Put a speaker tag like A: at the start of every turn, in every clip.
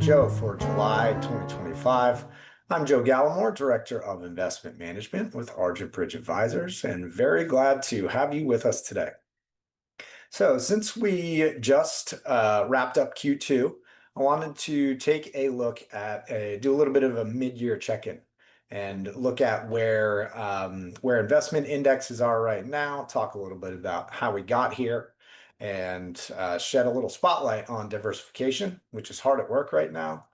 A: show for July 2025. I'm Joe Gallimore, Director of Investment Management with Argent Bridge Advisors, and very glad to have you with us today. So, since we just wrapped up Q2, I wanted to take a look at do a little bit of a mid-year check-in and look at where investment indexes are right now, talk a little bit about how we got here, and shed a little spotlight on diversification, which is hard at work right now.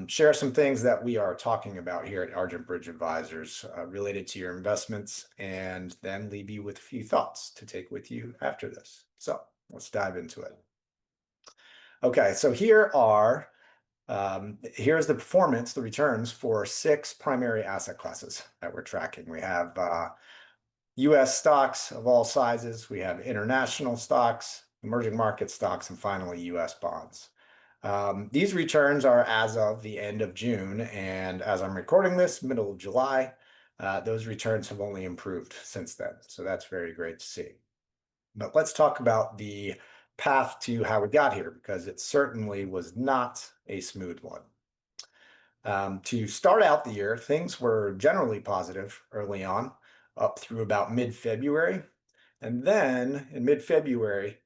A: Share some things that we are talking about here at Argent Bridge Advisors related to your investments, and then leave you with a few thoughts to take with you after this. So let's dive into it. Okay, so here's the performance, the returns for 6 primary asset classes that we're tracking. We have US stocks of all sizes, we have international stocks, emerging market stocks, and finally US bonds. These returns are as of the end of June, and as I'm recording this, middle of July, those returns have only improved since then. So that's very great to see. But let's talk about the path to how we got here, because it certainly was not a smooth one. To start out the year, things were generally positive early on, up through about mid-February. And then in mid-February,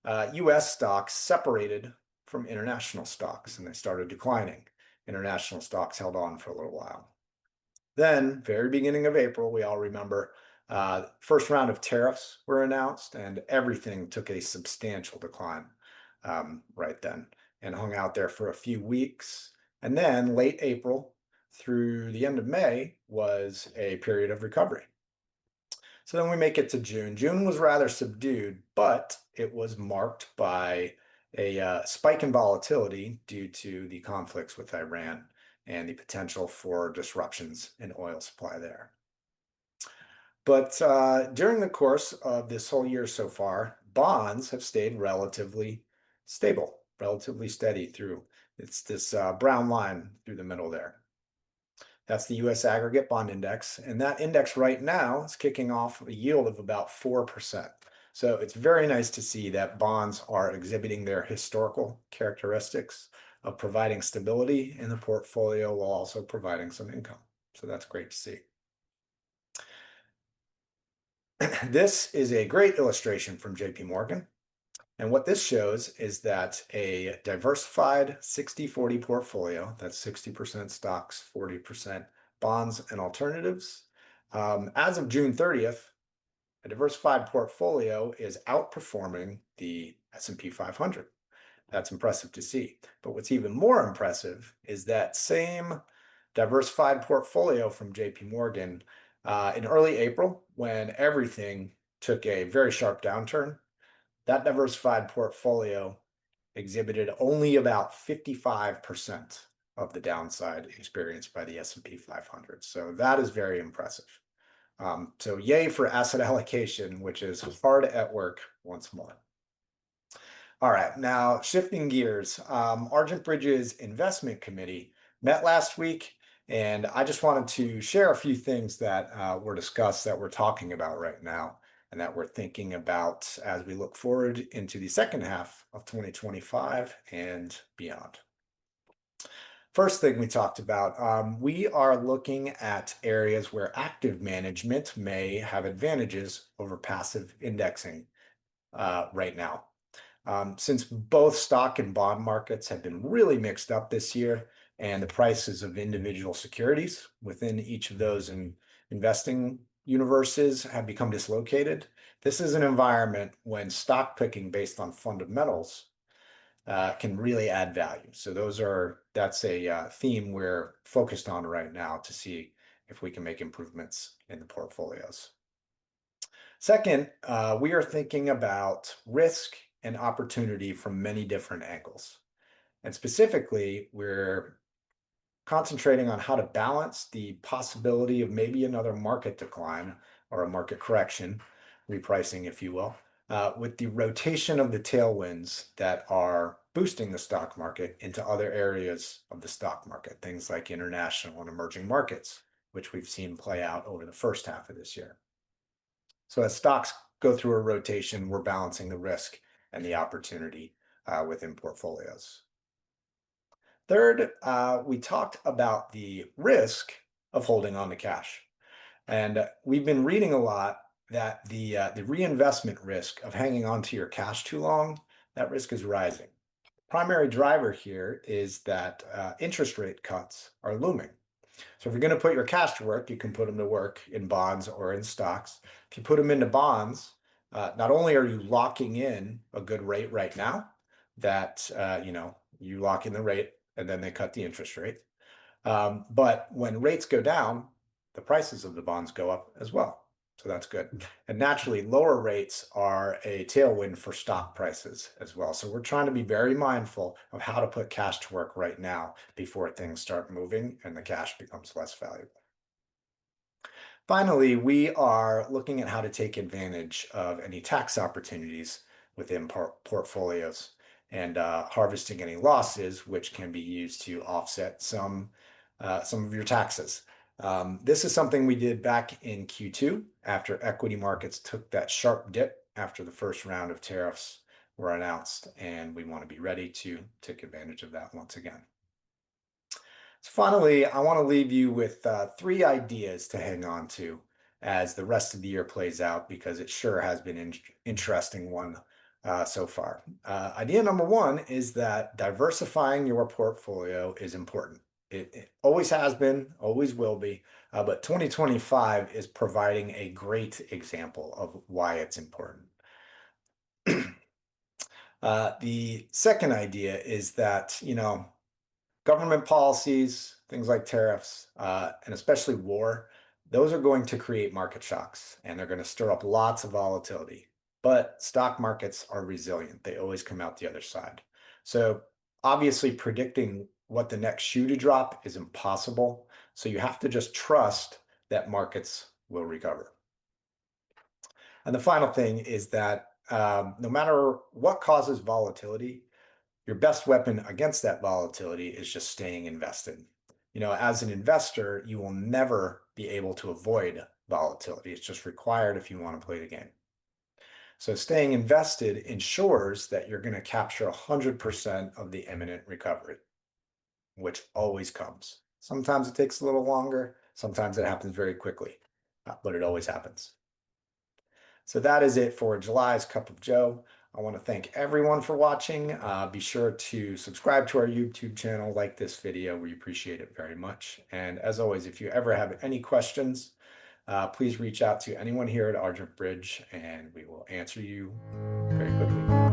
A: US stocks separated from international stocks and they started declining. International stocks held on for a little while. Then, very beginning of April, we all remember, first round of tariffs were announced and everything took a substantial decline right then and hung out there for a few weeks. And then late April through the end of May was a period of recovery. So then we make it to June. June was rather subdued, but it was marked by a spike in volatility due to the conflicts with Iran and the potential for disruptions in oil supply there. But during the course of this whole year so far, bonds have stayed relatively stable, relatively steady through. It's this brown line through the middle there. That's the US Aggregate Bond Index, and that index right now is kicking off a yield of about 4%. So it's very nice to see that bonds are exhibiting their historical characteristics of providing stability in the portfolio while also providing some income. So that's great to see. This is a great illustration from JP Morgan. And what this shows is that a diversified 60-40 portfolio, that's 60% stocks, 40% bonds and alternatives. As of June 30th, a diversified portfolio is outperforming the S&P 500. That's impressive to see. But what's even more impressive is that same diversified portfolio from JP Morgan in early April, when everything took a very sharp downturn, that diversified portfolio exhibited only about 55% of the downside experienced by the S&P 500. So that is very impressive. So yay for asset allocation, which is hard at work once more. All right, now shifting gears, Argent Bridges Investment Committee met last week, and I just wanted to share a few things that were discussed that we're talking about right now and that we're thinking about as we look forward into the second half of 2025 and beyond. First thing we talked about, we are looking at areas where active management may have advantages over passive indexing right now. Since both stock and bond markets have been really mixed up this year, and the prices of individual securities within each of those investing universes have become dislocated, this is an environment when stock picking based on fundamentals can really add value. So that's a theme we're focused on right now to see if we can make improvements in the portfolios. Second, we are thinking about risk and opportunity from many different angles. And specifically, we're concentrating on how to balance the possibility of maybe another market decline or a market correction, repricing, if you will, with the rotation of the tailwinds that are boosting the stock market into other areas of the stock market, things like international and emerging markets, which we've seen play out over the first half of this year. So as stocks go through a rotation, we're balancing the risk and the opportunity within portfolios. Third, we talked about the risk of holding on to cash. And we've been reading a lot that the reinvestment risk of hanging on to your cash too long, that risk is rising. Primary driver here is that interest rate cuts are looming. So if you're going to put your cash to work, you can put them to work in bonds or in stocks. If you put them into bonds, not only are you locking in a good rate right now, that you lock in the rate and then they cut the interest rate. But when rates go down, the prices of the bonds go up as well. So that's good. And naturally, lower rates are a tailwind for stock prices as well. So we're trying to be very mindful of how to put cash to work right now before things start moving and the cash becomes less valuable. Finally, we are looking at how to take advantage of any tax opportunities within portfolios and harvesting any losses, which can be used to offset some of your taxes. This is something we did back in Q2 after equity markets took that sharp dip after the first round of tariffs were announced, and we want to be ready to take advantage of that once again. So finally, I want to leave you with three ideas to hang on to as the rest of the year plays out, because it sure has been an interesting one so far. Idea number one is that diversifying your portfolio is important. It always has been, always will be, but 2025 is providing a great example of why it's important. The second idea is that, government policies, things like tariffs, and especially war, those are going to create market shocks and they're going to stir up lots of volatility. But stock markets are resilient. They always come out the other side. So obviously predicting what the next shoe to drop is impossible. So you have to just trust that markets will recover. And the final thing is that no matter what causes volatility, your best weapon against that volatility is just staying invested. As an investor, you will never be able to avoid volatility. It's just required if you want to play the game. So staying invested ensures that you're going to capture 100% of the imminent recovery, which always comes. Sometimes it takes a little longer. Sometimes it happens very quickly, but it always happens. So that is it for July's Cup of Joe. I want to thank everyone for watching. Be sure to subscribe to our YouTube channel, like this video. We appreciate it very much. And as always, if you ever have any questions, please reach out to anyone here at Argent Bridge and we will answer you very quickly.